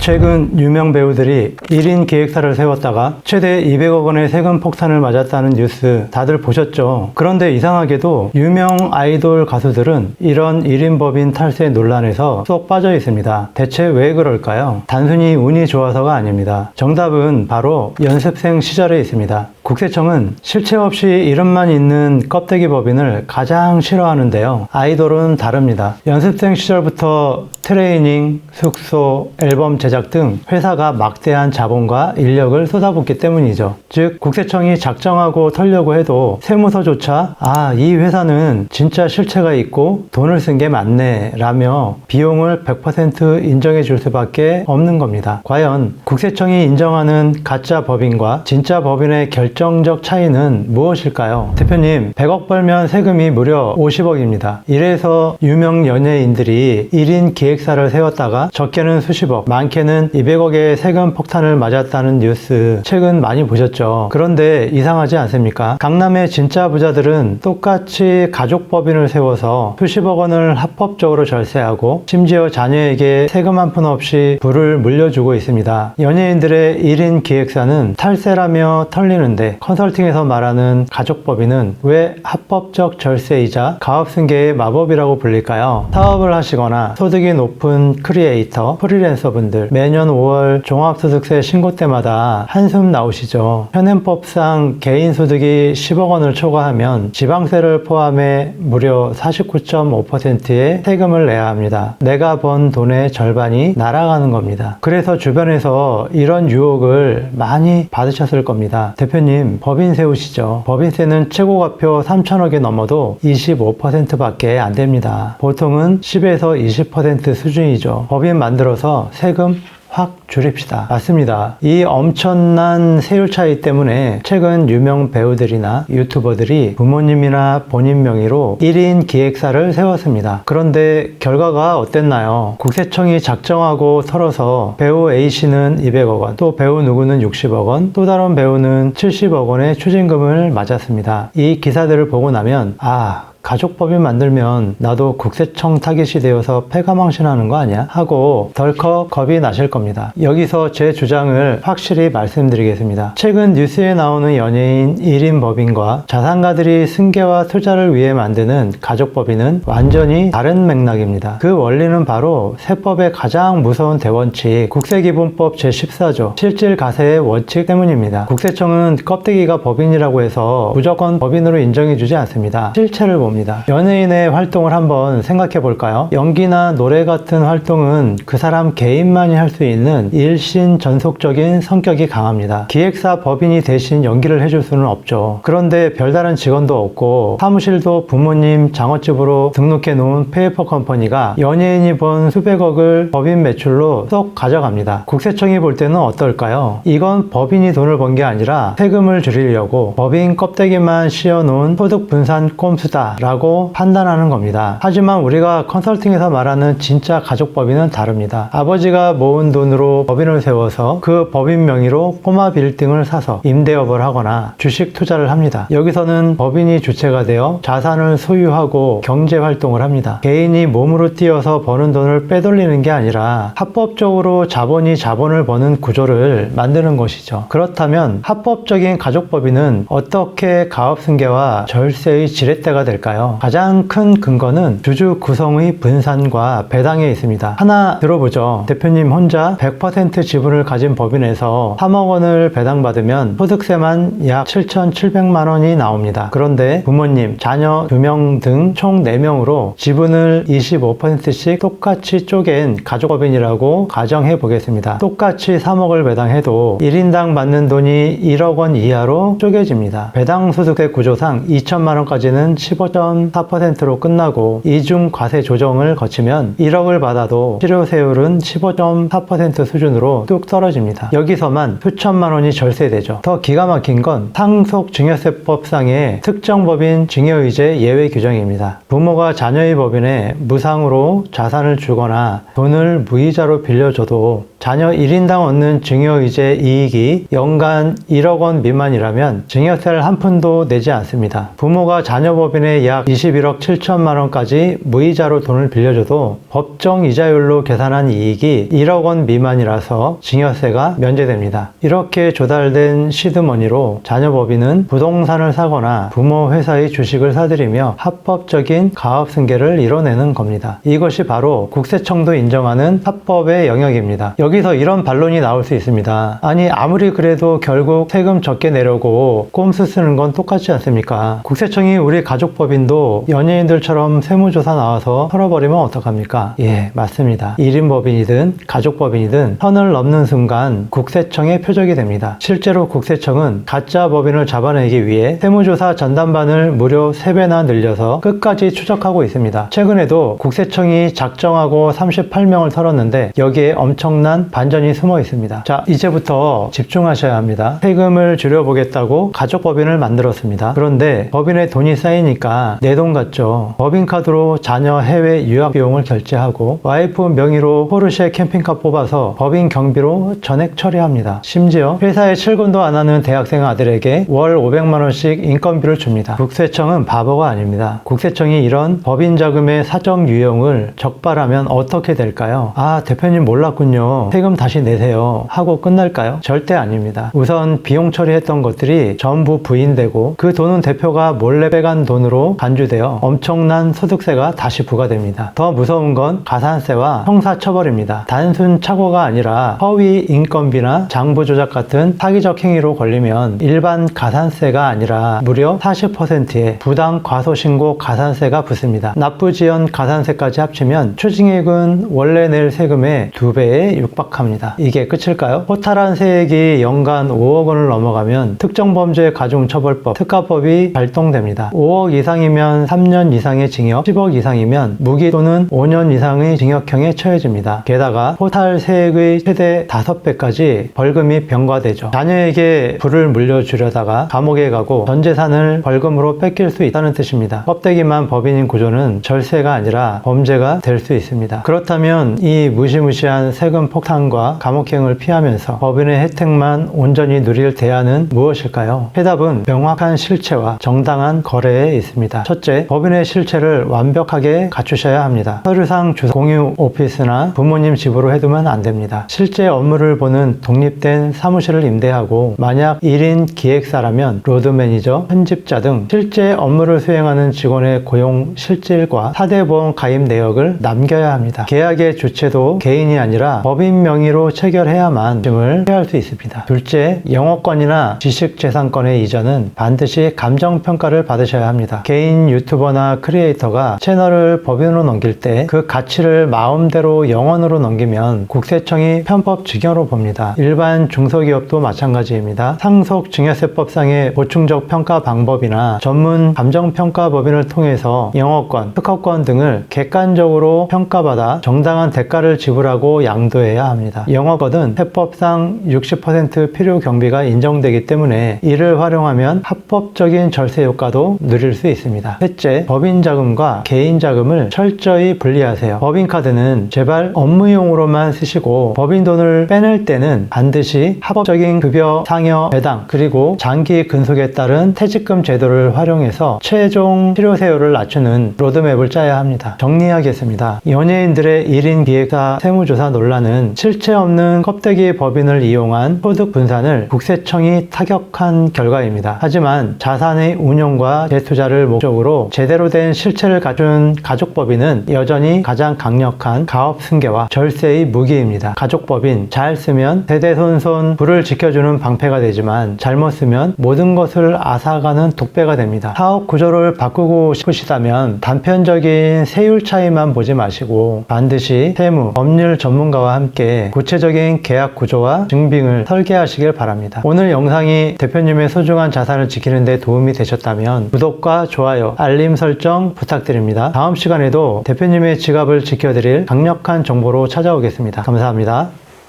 최근 유명 배우들이 1인 기획사를 세웠다가 최대 200억 원의 세금 폭탄을 맞았다는 뉴스 다들 보셨죠? 그런데 이상하게도 유명 아이돌 가수들은 이런 1인 법인 탈세 논란에서 쏙 빠져 있습니다. 대체 왜 그럴까요? 단순히 운이 좋아서가 아닙니다. 정답은 바로 연습생 시절에 있습니다. 국세청은 실체 없이 이름만 있는 껍데기 법인을 가장 싫어하는데요. 아이돌은 다릅니다. 연습생 시절부터 트레이닝, 숙소, 앨범 제작 등 회사가 막대한 자본과 인력을 쏟아붓기 때문이죠. 즉 국세청이 작정하고 털려고 해도 세무서조차 이 회사는 진짜 실체가 있고 돈을 쓴 게 맞네 라며 비용을 100% 인정해 줄 수밖에 없는 겁니다. 과연 국세청이 인정하는 가짜 법인과 진짜 법인의 결정적 차이는 무엇일까요? 대표님, 100억 벌면 세금이 무려 50억입니다. 이래서 유명 연예인들이 1인 기획사를 세웠다가 적게는 수십억, 많게는 200억의 세금 폭탄을 맞았다는 뉴스 최근 많이 보셨죠? 그런데 이상하지 않습니까? 강남의 진짜 부자들은 똑같이 가족법인을 세워서 수십억 원을 합법적으로 절세하고 심지어 자녀에게 세금 한 푼 없이 부를 물려주고 있습니다. 연예인들의 1인 기획사는 탈세라며 털리는데 컨설팅에서 말하는 가족법인은 왜 합법적 절세이자 가업승계의 마법이라고 불릴까요? 사업을 하시거나 소득이 높은 크리에이터, 프리랜서분들 매년 5월 종합소득세 신고 때마다 한숨 나오시죠. 현행법상 개인소득이 10억 원을 초과하면 지방세를 포함해 무려 49.5%의 세금을 내야 합니다. 내가 번 돈의 절반이 날아가는 겁니다. 그래서 주변에서 이런 유혹을 많이 받으셨을 겁니다. 대표님, 법인 세우시죠. 법인세는 최고가표 3천억이 넘어도 25%밖에 안 됩니다. 보통은 10에서 20% 수준이죠. 법인 만들어서 세금 확 줄입시다. 맞습니다. 이 엄청난 세율 차이 때문에 최근 유명 배우들이나 유튜버들이 부모님이나 본인 명의로 1인 기획사를 세웠습니다. 그런데 결과가 어땠나요? 국세청이 작정하고 털어서 배우 A씨는 200억 원, 또 배우 누구는 60억 원, 또 다른 배우는 70억 원의 추징금을 맞았습니다. 이 기사들을 보고 나면 가족법인 만들면 나도 국세청 타깃이 되어서 패가망신하는 거 아니야? 하고 덜컥 겁이 나실 겁니다. 여기서 제 주장을 확실히 말씀드리겠습니다. 최근 뉴스에 나오는 연예인 1인 법인과 자산가들이 승계와 투자를 위해 만드는 가족법인은 완전히 다른 맥락입니다. 그 원리는 바로 세법의 가장 무서운 대원칙 국세기본법 제14조 실질가세의 원칙 때문입니다. 국세청은 껍데기가 법인이라고 해서 무조건 법인으로 인정해주지 않습니다. 실체를 봅니다. 연예인의 활동을 한번 생각해 볼까요? 연기나 노래 같은 활동은 그 사람 개인만이 할 수 있는 일신전속적인 성격이 강합니다. 기획사 법인이 대신 연기를 해줄 수는 없죠. 그런데 별다른 직원도 없고 사무실도 부모님 장어집으로 등록해 놓은 페이퍼 컴퍼니가 연예인이 번 수백억을 법인 매출로 쏙 가져갑니다. 국세청이 볼 때는 어떨까요? 이건 법인이 돈을 번 게 아니라 세금을 줄이려고 법인 껍데기만 씌워놓은 소득 분산 꼼수다 라고 판단하는 겁니다. 하지만 우리가 컨설팅에서 말하는 진짜 가족법인은 다릅니다. 아버지가 모은 돈으로 법인을 세워서 그 법인 명의로 꼬마 빌딩을 사서 임대업을 하거나 주식 투자를 합니다. 여기서는 법인이 주체가 되어 자산을 소유하고 경제활동을 합니다. 개인이 몸으로 뛰어서 버는 돈을 빼돌리는 게 아니라 합법적으로 자본이 자본을 버는 구조를 만드는 것이죠. 그렇다면 합법적인 가족법인은 어떻게 가업승계와 절세의 지렛대가 될까요? 가장 큰 근거는 주주 구성의 분산과 배당에 있습니다. 하나 들어보죠. 대표님 혼자 100% 지분을 가진 법인에서 3억 원을 배당받으면 소득세만 약 7,700만 원이 나옵니다. 그런데 부모님, 자녀 2명 등 총 4명으로 지분을 25%씩 똑같이 쪼갠 가족법인이라고 가정해 보겠습니다. 똑같이 3억을 배당해도 1인당 받는 돈이 1억 원 이하로 쪼개집니다. 배당소득세 구조상 2천만 원까지는 15.4%로 끝나고 이중 과세 조정을 거치면 1억을 받아도 실효세율은 15.4% 수준으로 뚝 떨어집니다. 여기서만 수천만 원이 절세되죠. 더 기가 막힌 건 상속증여세법상의 특정 법인 증여의제 예외 규정입니다. 부모가 자녀의 법인에 무상으로 자산을 주거나 돈을 무이자로 빌려줘도 자녀 1인당 얻는 증여이제 이익이 연간 1억 원 미만이라면 증여세를 한 푼도 내지 않습니다. 부모가 자녀법인에 약 21억 7천만 원까지 무이자로 돈을 빌려줘도 법정 이자율로 계산한 이익이 1억 원 미만이라서 증여세가 면제됩니다. 이렇게 조달된 시드머니로 자녀법인은 부동산을 사거나 부모 회사의 주식을 사들이며 합법적인 가업승계를 이뤄내는 겁니다. 이것이 바로 국세청도 인정하는 합법의 영역입니다. 여기서 이런 반론이 나올 수 있습니다. 아니 아무리 그래도 결국 세금 적게 내려고 꼼수 쓰는 건 똑같지 않습니까? 국세청이 우리 가족법인도 연예인들처럼 세무조사 나와서 털어버리면 어떡합니까? 예, 맞습니다. 1인법인이든 가족법인이든 선을 넘는 순간 국세청의 표적이 됩니다. 실제로 국세청은 가짜 법인을 잡아내기 위해 세무조사 전담반을 무려 3배나 늘려서 끝까지 추적하고 있습니다. 최근에도 국세청이 작정하고 38명을 털었는데 여기에 엄청난 반전이 숨어 있습니다. 자, 이제부터 집중하셔야 합니다. 세금을 줄여보겠다고 가족법인을 만들었습니다. 그런데 법인에 돈이 쌓이니까 내 돈 같죠. 법인카드로 자녀 해외 유학 비용을 결제하고 와이프 명의로 포르쉐 캠핑카 뽑아서 법인 경비로 전액 처리합니다. 심지어 회사에 출근도 안 하는 대학생 아들에게 월 500만 원씩 인건비를 줍니다. 국세청은 바보가 아닙니다. 국세청이 이런 법인 자금의 사적 유용을 적발하면 어떻게 될까요? 아, 대표님 몰랐군요. 세금 다시 내세요 하고 끝날까요? 절대 아닙니다. 우선 비용 처리했던 것들이 전부 부인되고 그 돈은 대표가 몰래 빼간 돈으로 간주되어 엄청난 소득세가 다시 부과됩니다. 더 무서운 건 가산세와 형사처벌입니다. 단순 착오가 아니라 허위 인건비나 장부 조작 같은 사기적 행위로 걸리면 일반 가산세가 아니라 무려 40%의 부당 과소신고 가산세가 붙습니다. 납부지연 가산세까지 합치면 추징액은 원래 낼 세금의 2배에 육박합니다. 이게 끝일까요? 허탈한 세액이 연간 5억 원을 넘어가면 특정범죄가중처벌법 특가법이 발동됩니다. 5억 이상이면 3년 이상의 징역, 10억 이상이면 무기 또는 5년 이상의 징역형에 처해집니다. 게다가 토탈 세액의 최대 5배까지 벌금이 병과되죠. 자녀에게 불을 물려주려다가 감옥에 가고 전 재산을 벌금으로 뺏길 수 있다는 뜻입니다. 껍데기만 법인인 구조는 절세가 아니라 범죄가 될 수 있습니다. 그렇다면 이 무시무시한 세금 폭탄과 감옥행을 피하면서 법인의 혜택만 온전히 누릴 대안은 무엇일까요? 해답은 명확한 실체와 정당한 거래에 있습니다. 첫째, 법인의 실체를 완벽하게 갖추셔야 합니다. 서류상 주소, 공유 오피스나 부모님 집으로 해두면 안 됩니다. 실제 업무를 보는 독립된 사무실을 임대하고 만약 1인 기획사라면 로드 매니저, 편집자 등 실제 업무를 수행하는 직원의 고용 실질과 4대 보험 가입 내역을 남겨야 합니다. 계약의 주체도 개인이 아니라 법인 명의로 체결해야만 증을 취할 수 있습니다. 둘째, 영어권이나 지식재산권의 이전은 반드시 감정평가를 받으셔야 합니다. 개인 유튜버나 크리에이터가 채널을 법인으로 넘길 때 그 가치를 마음대로 영원으로 넘기면 국세청이 편법 증여로 봅니다. 일반 중소기업도 마찬가지입니다. 상속 증여세법상의 보충적 평가 방법이나 전문 감정평가 법인을 통해서 영어권, 특허권 등을 객관적으로 평가받아 정당한 대가를 지불하고 양도해야 합니다. 영어권은 세법상 60% 필요 경비가 인정되기 때문에 이를 활용하면 합법적인 절세 효과도 누릴 수 있습니다. 셋째, 법인 자금과 개인 자금을 철저히 분리하세요. 법인카드는 제발 업무용으로만 쓰시고 법인 돈을 빼낼 때는 반드시 합법적인 급여, 상여, 배당, 그리고 장기 근속에 따른 퇴직금 제도를 활용해서 최종 실효세율을 낮추는 로드맵을 짜야 합니다. 정리하겠습니다. 연예인들의 1인 기획사 세무조사 논란은 실체 없는 껍데기 법인을 이용한 소득 분산을 국세청이 타격한 결과입니다. 하지만 자산의 운용과 재투자를 목적으로 제대로 된 실체를 갖춘 가족법인은 여전히 가장 강력한 가업승계와 절세의 무기입니다. 가족법인 잘 쓰면 대대손손 부를 지켜주는 방패가 되지만 잘못 쓰면 모든 것을 앗아가는 독배가 됩니다. 사업 구조를 바꾸고 싶으시다면 단편적인 세율 차이만 보지 마시고 반드시 세무, 법률 전문가와 함께 구체적인 계약 구조와 증빙을 설계하시길 바랍니다. 오늘 영상이 대표님의 소중한 자산을 지키는 데 도움이 되셨다면 구독과 좋아요, 알림 설정 부탁드립니다. 다음 시간에도 대표님의 지갑을 지켜드릴 강력한 정보로 찾아오겠습니다. 감사합니다.